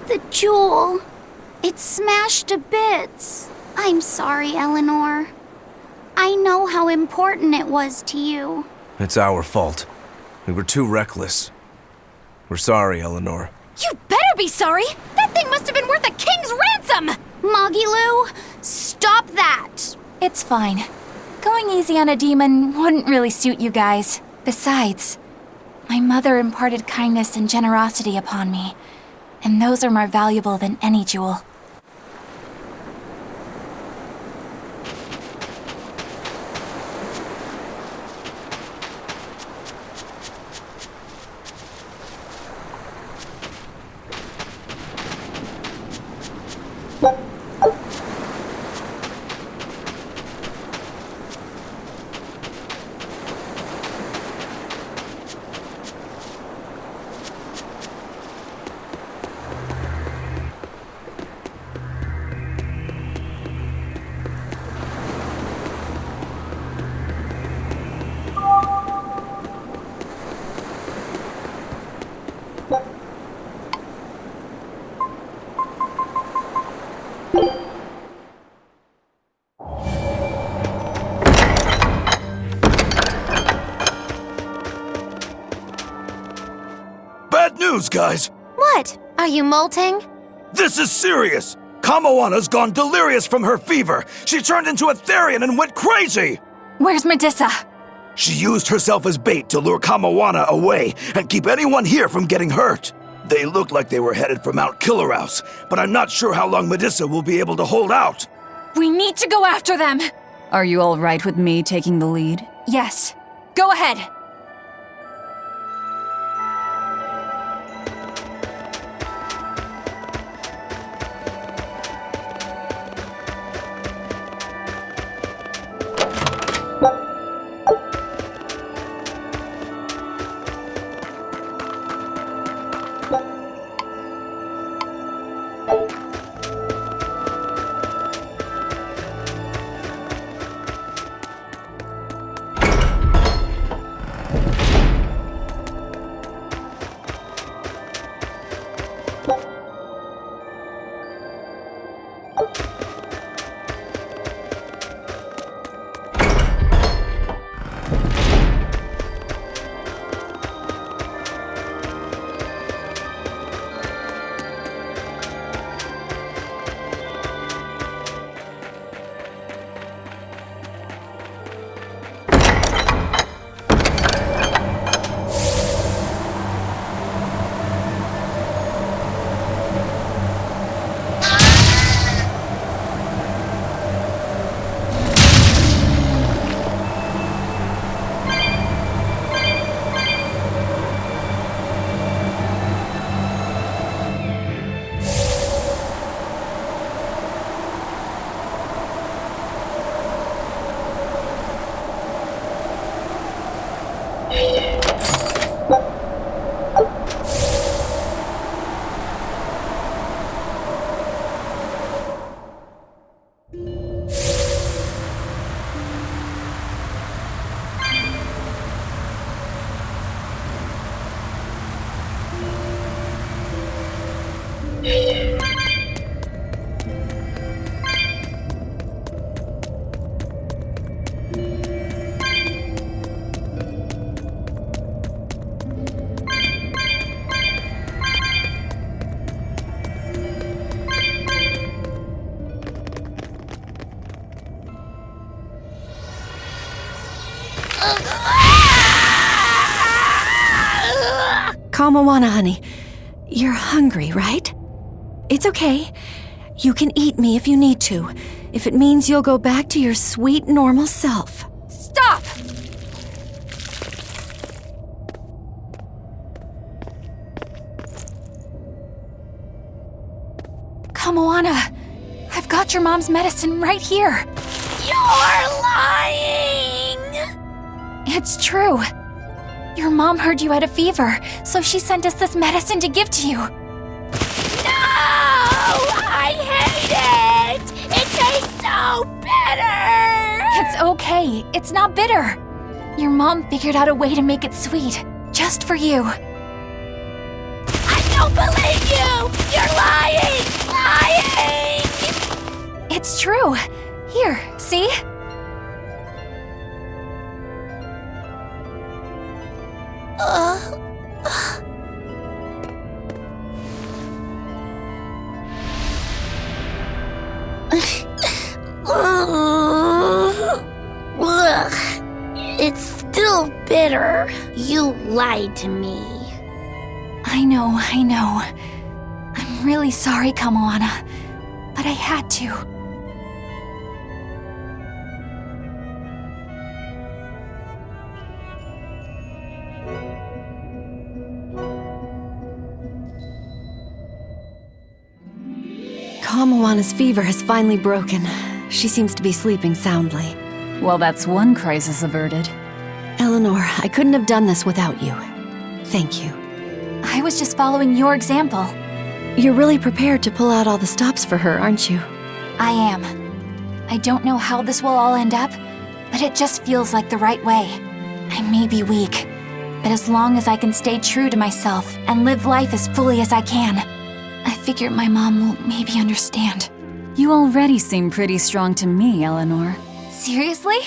The jewel. It's smashed to bits. I'm sorry, Eleanor. I know how important it was to you. It's our fault. We were too reckless. We're sorry, Eleanor. You better be sorry! That thing must have been worth a king's ransom! Moggy Lou, stop that! It's fine. Going easy on a demon wouldn't really suit you guys. Besides, my mother imparted kindness and generosity upon me, and those are more valuable than any jewel. Bad news, guys! What? Are you molting? This is serious! KAMOANA'S gone delirious from her fever! She turned into a Therian and went crazy! Where's Medissa? She used herself as bait to lure KAMOANA away and keep anyone here from getting hurt. They looked like they were headed for Mount Killerhouse, but I'm not sure how long Medissa will be able to hold out. We need to go after them! Are you all right with me taking the lead? Yes. Go ahead! KAMOANA, honey. You're hungry, right? It's okay. You can eat me if you need to, if it means you'll go back to your sweet, normal self. Stop! KAMOANA, I've got your mom's medicine right here. You're lying! It's true. Your mom heard you had a fever, so she sent us this medicine to give to you. so bitter! It's okay. It's not bitter. Your mom figured out a way to make it sweet. Just for you. I don't believe you! You're lying! Lying! It's true. Here, see? It's still bitter. You lied to me. I know. I'm really sorry, Kamoana. But I had to. Kamoana's fever has finally broken. She seems to be sleeping soundly. Well, that's one crisis averted. Eleanor, I couldn't have done this without you. Thank you. I was just following your example. You're really prepared to pull out all the stops for her, aren't you? I am. I don't know how this will all end up, but it just feels like the right way. I may be weak, but as long as I can stay true to myself and live life as fully as I can, I figure my mom will maybe understand. You already seem pretty strong to me, Eleanor. Seriously?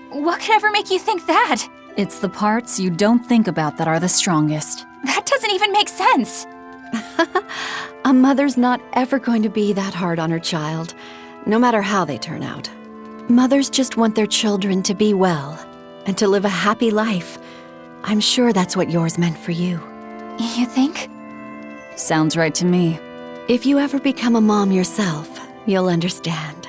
What could ever make you think that? It's the parts you don't think about that are the strongest. That doesn't even make sense. A mother's not ever going to be that hard on her child, no matter how they turn out. Mothers just want their children to be well and to live a happy life. I'm sure that's what yours meant for you. You think? Sounds right to me. If you ever become a mom yourself, you'll understand.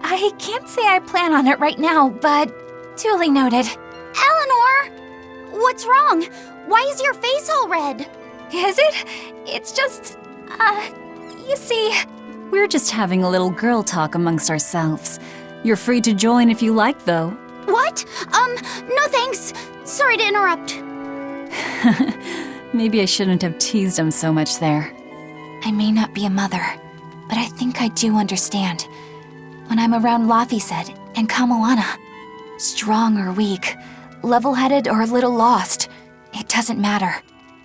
I can't say I plan on it right now, but duly noted. Eleanor! What's wrong? Why is your face all red? Is it? It's just, you see... We're just having a little girl talk amongst ourselves. You're free to join if you like, though. What? No thanks. Sorry to interrupt. Maybe I shouldn't have teased him so much there. I may not be a mother, but I think I do understand. When I'm around Laphicet and Kamoana, strong or weak, level-headed or a little lost, it doesn't matter.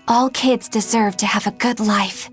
All kids deserve to have a good life.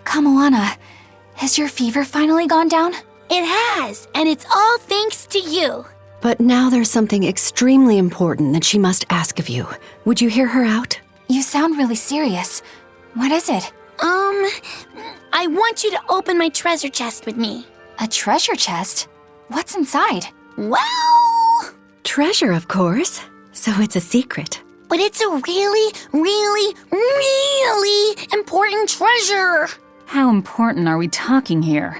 Kamoana, has your fever finally gone down? It has, and it's all thanks to you. But now there's something extremely important that she must ask of you. Would you hear her out? You sound really serious. What is it? I want you to open my treasure chest with me. A treasure chest? What's inside? Well... Treasure, of course. So it's a secret. But it's a really, really, really important treasure. How important are we talking here?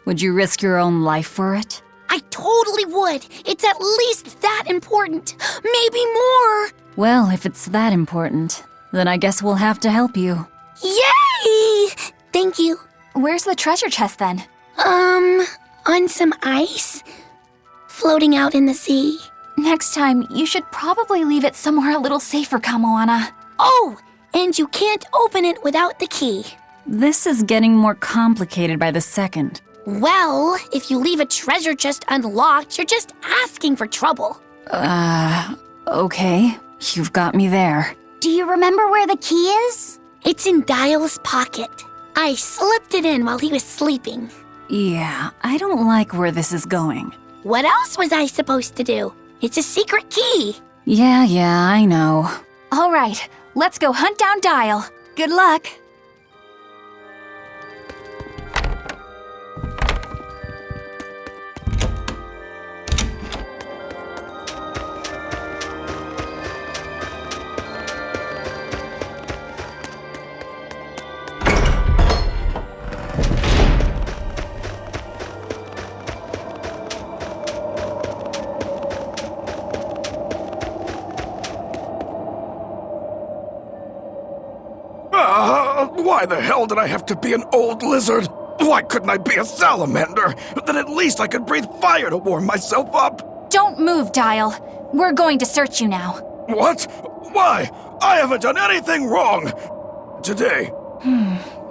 Would you risk your own life for it? I totally would. It's at least that important. Maybe more. Well, if it's that important, then I guess we'll have to help you. Yay! Thank you. Where's the treasure chest then? On some ice. Floating out in the sea. Next time, you should probably leave it somewhere a little safer, Kamoana. Oh, and you can't open it without the key. This is getting more complicated by the second. Well, if you leave a treasure chest unlocked, you're just asking for trouble. Okay. You've got me there. Do you remember where the key is? It's in Dial's pocket. I slipped it in while he was sleeping. Yeah, I don't like where this is going. What else was I supposed to do? It's a secret key. Yeah, I know. All right, let's go hunt down Dial. Good luck. Why the hell did I have to be an old lizard? Why couldn't I be a salamander? Then at least I could breathe fire to warm myself up. Don't move, Dial. We're going to search you now. What? Why? I haven't done anything wrong. Today.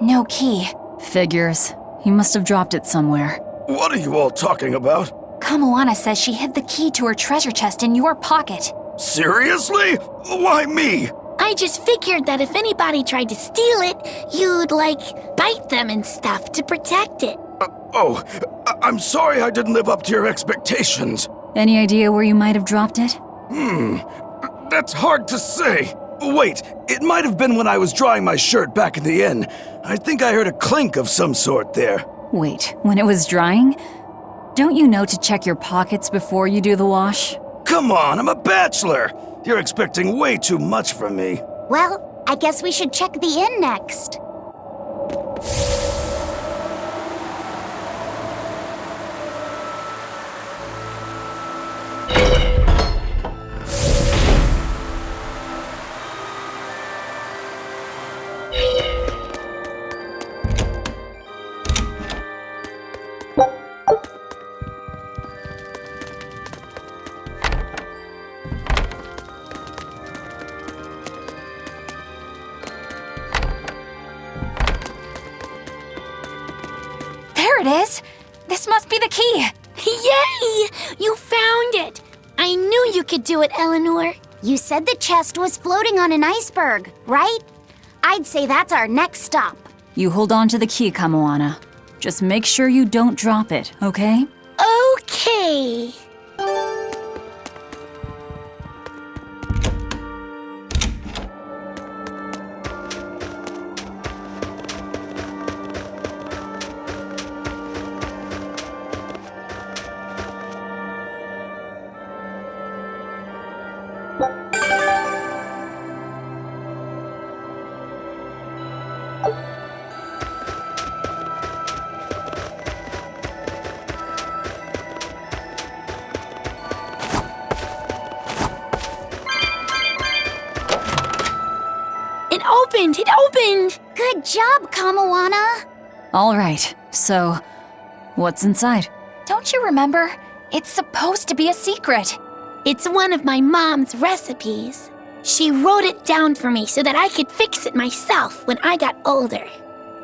No key. Figures. He must have dropped it somewhere. What are you all talking about? Kamoana says she hid the key to her treasure chest in your pocket. Seriously? Why me? I just figured that if anybody tried to steal it, you'd, bite them and stuff to protect it. I'm sorry I didn't live up to your expectations. Any idea where you might have dropped it? That's hard to say. Wait, it might have been when I was drying my shirt back in the inn. I think I heard a clink of some sort there. Wait, when it was drying? Don't you know to check your pockets before you do the wash? Come on, I'm a bachelor. You're expecting way too much from me. Well, I guess we should check the inn next. There it is! This must be the key! Yay! You found it! I knew you could do it, Eleanor. You said the chest was floating on an iceberg, right? I'd say that's our next stop. You hold on to the key, Kamoana. Just make sure you don't drop it, okay? Okay. It opened! Good job, Kamoana! All right, so what's inside? Don't you remember? It's supposed to be a secret. It's one of my mom's recipes. She wrote it down for me so that I could fix it myself when I got older.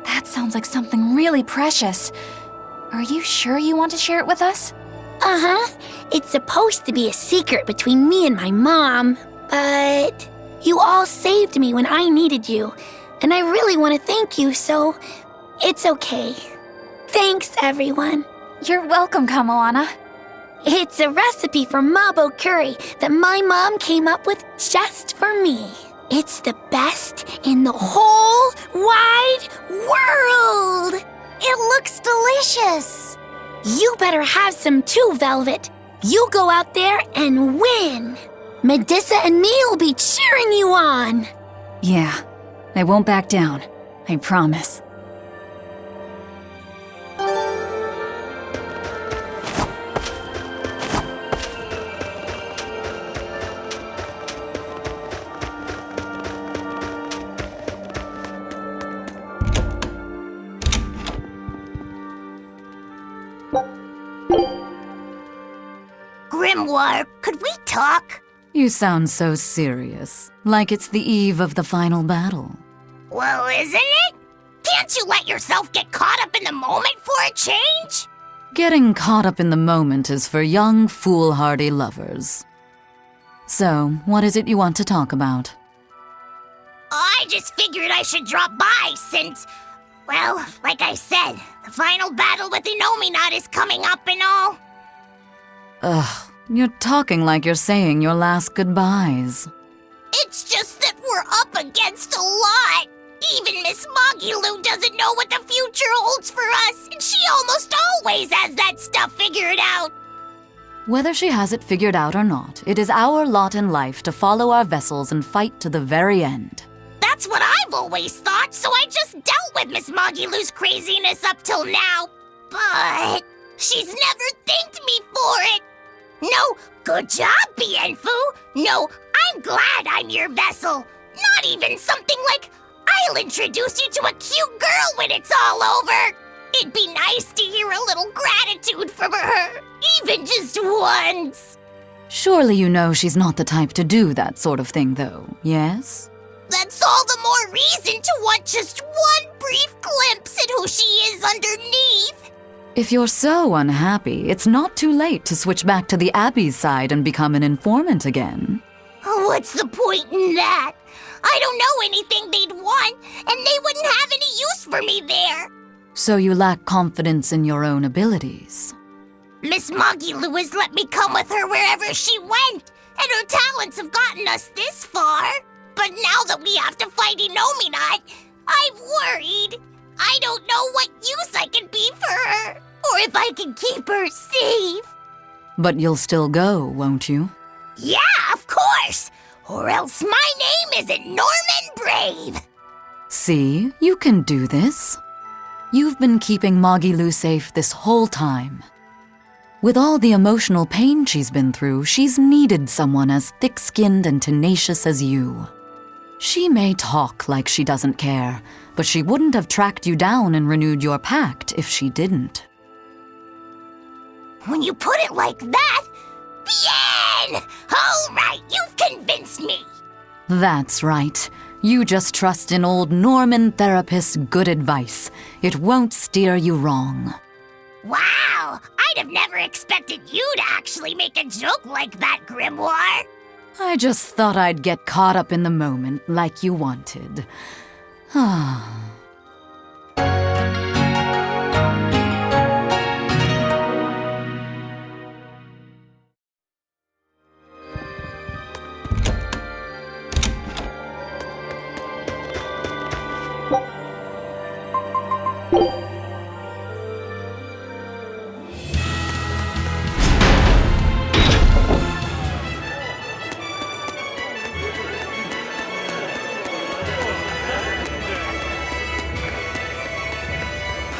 That sounds like something really precious. Are you sure you want to share it with us? Uh-huh. It's supposed to be a secret between me and my mom, but you all saved me when I needed you, and I really want to thank you, so it's okay. Thanks, everyone. You're welcome, Kamoana. It's a recipe for mabo curry that my mom came up with just for me. It's the best in the whole wide world! It looks delicious! You better have some too, Velvet. You go out there and win! Medusa and me will be cheering you on! Yeah, I won't back down. I promise. Grimoire, could we talk? You sound so serious, like it's the eve of the final battle. Well, isn't it? Can't you let yourself get caught up in the moment for a change? Getting caught up in the moment is for young, foolhardy lovers. So, what is it you want to talk about? I just figured I should drop by since, well, like I said, the final battle with Inomata is coming up and all. Ugh, you're talking like you're saying your last goodbyes. It's just that we're up against a lot. Even Miss Magilu doesn't know what the future holds for us, and she almost always has that stuff figured out. Whether she has it figured out or not, it is our lot in life to follow our vessels and fight to the very end. That's what I've always thought, so I just dealt with Miss Magilu's craziness up till now. But she's never thanked me for it. No, good job, Bienfu. No, I'm glad I'm your vessel. Not even something like, I'll introduce you to a cute girl when it's all over. It'd be nice to hear a little gratitude from her, even just once. Surely you know she's not the type to do that sort of thing, though, yes? That's all the more reason to want just one brief glimpse at who she is underneath. If you're so unhappy, it's not too late to switch back to the Abbey's side and become an informant again. What's the point in that? I don't know anything they'd want, and they wouldn't have any use for me there. So you lack confidence in your own abilities. Miss Magilu has let me come with her wherever she went, and her talents have gotten us this far. But now that we have to fight Inomata, I'm worried. I don't know what use I can be for her, or if I can keep her safe. But you'll still go, won't you? Yeah, of course! Or else my name isn't Norman Brave! See, you can do this. You've been keeping Magilu safe this whole time. With all the emotional pain she's been through, she's needed someone as thick-skinned and tenacious as you. She may talk like she doesn't care, but she wouldn't have tracked you down and renewed your pact if she didn't. When you put it like that, bien! All right, you've convinced me. That's right. You just trust in old Norman therapist's good advice. It won't steer you wrong. Wow, I'd have never expected you to actually make a joke like that, Grimoire. I just thought I'd get caught up in the moment like you wanted. Ah.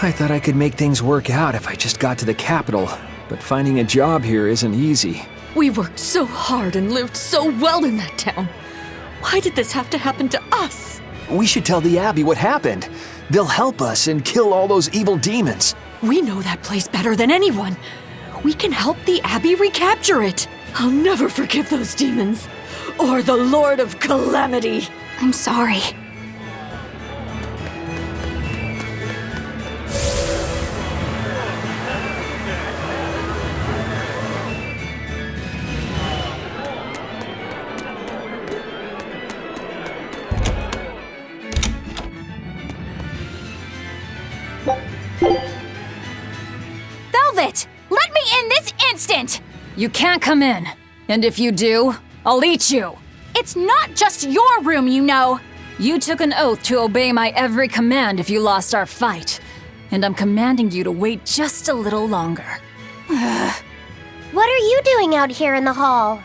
I thought I could make things work out if I just got to the capital, but finding a job here isn't easy. We worked so hard and lived so well in that town. Why did this have to happen to us? We should tell the Abbey what happened. They'll help us and kill all those evil demons. We know that place better than anyone. We can help the Abbey recapture it. I'll never forgive those demons. Or the Lord of Calamity. I'm sorry. Velvet! Let me in this instant! You can't come in. And if you do, I'll eat you. It's not just your room, you know. You took an oath to obey my every command if you lost our fight. And I'm commanding you to wait just a little longer. What are you doing out here in the hall?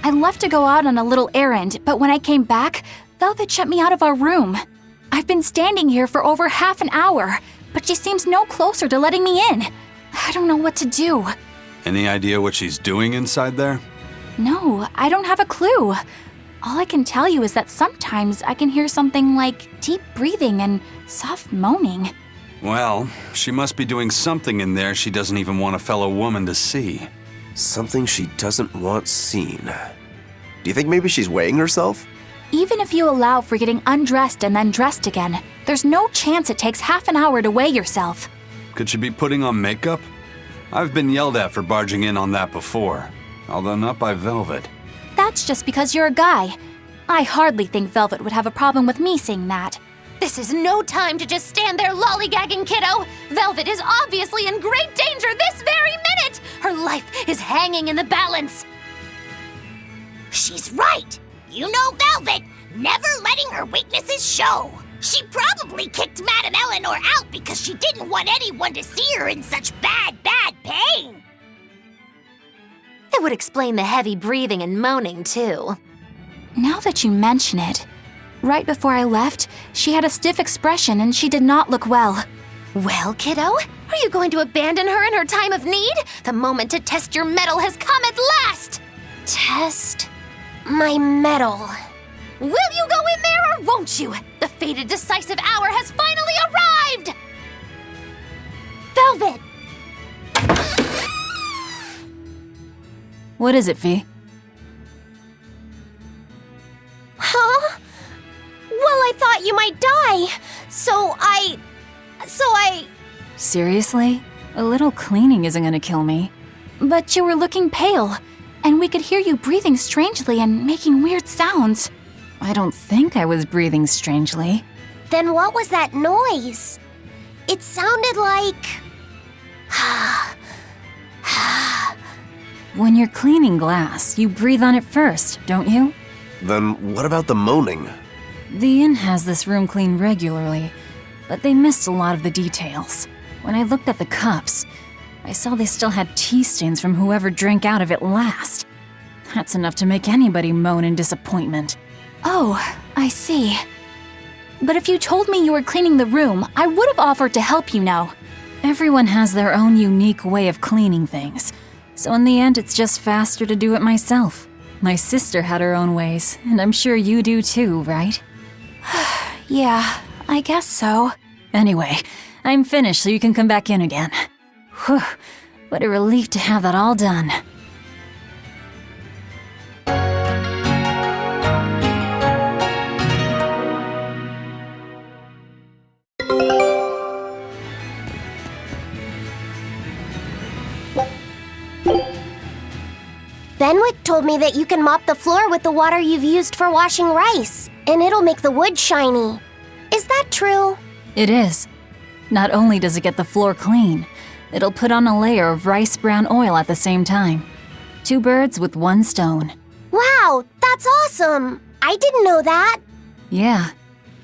I left to go out on a little errand, but when I came back, Velvet shut me out of our room. I've been standing here for over half an hour, but she seems no closer to letting me in. I don't know what to do. Any idea what she's doing inside there? No, I don't have a clue. All I can tell you is that sometimes I can hear something like deep breathing and soft moaning. Well, she must be doing something in there she doesn't even want a fellow woman to see. Something she doesn't want seen. Do you think maybe she's weighing herself? Even if you allow for getting undressed and then dressed again, there's no chance it takes half an hour to weigh yourself. Could she be putting on makeup? I've been yelled at for barging in on that before, although not by Velvet. That's just because you're a guy. I hardly think Velvet would have a problem with me saying that. This is no time to just stand there lollygagging, kiddo. Velvet is obviously in great danger this very minute. Her life is hanging in the balance. She's right. You know Velvet, never letting her weaknesses show. She probably kicked Madame Eleanor out because she didn't want anyone to see her in such bad pain. It would explain the heavy breathing and moaning, too. Now that you mention it, right before I left, she had a stiff expression and she did not look well. Well, kiddo, are you going to abandon her in her time of need? The moment to test your mettle has come at last! Test my mettle. Will you go in there or won't you? The fated decisive hour has finally arrived! Velvet! What is it, Fee? Huh? Well, I thought you might die. So I... Seriously? A little cleaning isn't gonna kill me. But you were looking pale, and we could hear you breathing strangely and making weird sounds. I don't think I was breathing strangely. Then what was that noise? It sounded like... When you're cleaning glass, you breathe on it first, don't you? Then what about the moaning? The inn has this room cleaned regularly, but they missed a lot of the details. When I looked at the cups, I saw they still had tea stains from whoever drank out of it last. That's enough to make anybody moan in disappointment. Oh, I see. But if you told me you were cleaning the room, I would have offered to help you now. Everyone has their own unique way of cleaning things, so in the end it's just faster to do it myself. My sister had her own ways, and I'm sure you do too, right? Yeah, I guess so. Anyway, I'm finished so you can come back in again. Whew, what a relief to have that all done. Benwick told me that you can mop the floor with the water you've used for washing rice, and it'll make the wood shiny. Is that true? It is. Not only does it get the floor clean, it'll put on a layer of rice bran oil at the same time. 2 birds with 1 stone. Wow, that's awesome! I didn't know that. Yeah,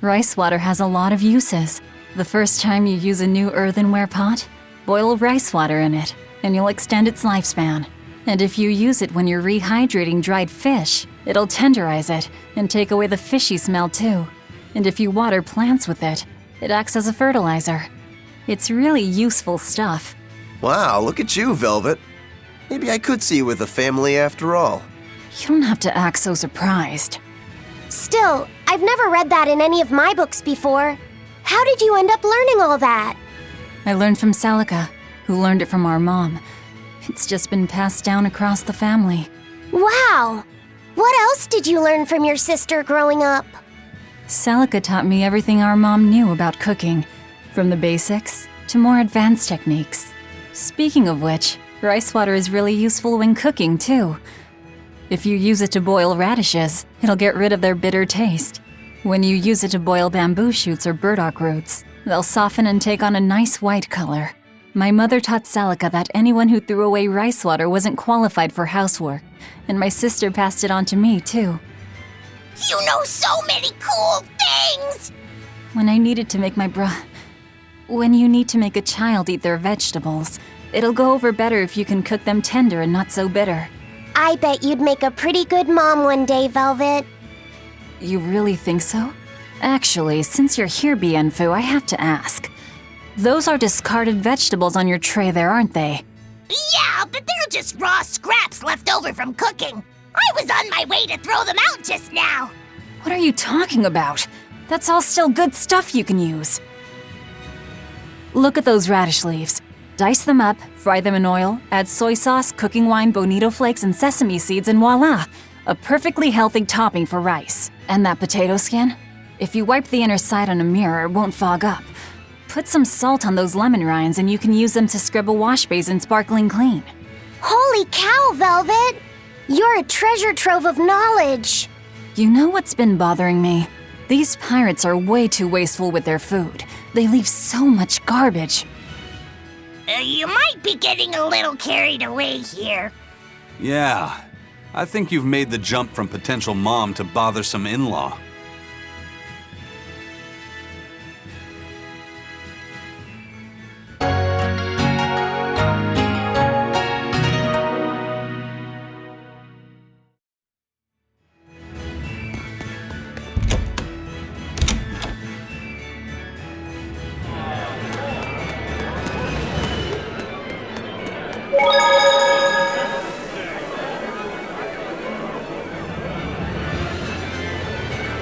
rice water has a lot of uses. The first time you use a new earthenware pot, boil rice water in it, and you'll extend its lifespan. And if you use it when you're rehydrating dried fish, it'll tenderize it and take away the fishy smell too. And if you water plants with it, it acts as a fertilizer. It's really useful stuff. Wow, look at you, Velvet. Maybe I could see you with a family after all. You don't have to act so surprised. Still, I've never read that in any of my books before. How did you end up learning all that? I learned from Celica, who learned it from our mom. It's just been passed down across the family. Wow! What else did you learn from your sister growing up? Celica taught me everything our mom knew about cooking, from the basics to more advanced techniques. Speaking of which, rice water is really useful when cooking too. If you use it to boil radishes, it'll get rid of their bitter taste. When you use it to boil bamboo shoots or burdock roots, they'll soften and take on a nice white color. My mother taught Celica that anyone who threw away rice water wasn't qualified for housework, and my sister passed it on to me too. You know so many cool things! When I needed to make When you need to make a child eat their vegetables, it'll go over better if you can cook them tender and not so bitter. I bet you'd make a pretty good mom one day, Velvet. You really think so? Actually, since you're here, Bienfu, I have to ask. Those are discarded vegetables on your tray there, aren't they? Yeah, but they're just raw scraps left over from cooking. I was on my way to throw them out just now. What are you talking about? That's all still good stuff you can use. Look at those radish leaves. Dice them up, fry them in oil, add soy sauce, cooking wine, bonito flakes, and sesame seeds, and voila! A perfectly healthy topping for rice. And that potato skin? If you wipe the inner side on a mirror, it won't fog up. Put some salt on those lemon rinds and you can use them to scrub a wash basin sparkling clean. Holy cow, Velvet! You're a treasure trove of knowledge. You know what's been bothering me? These pirates are way too wasteful with their food. They leave so much garbage. You might be getting a little carried away here. Yeah, I think you've made the jump from potential mom to bothersome in-law.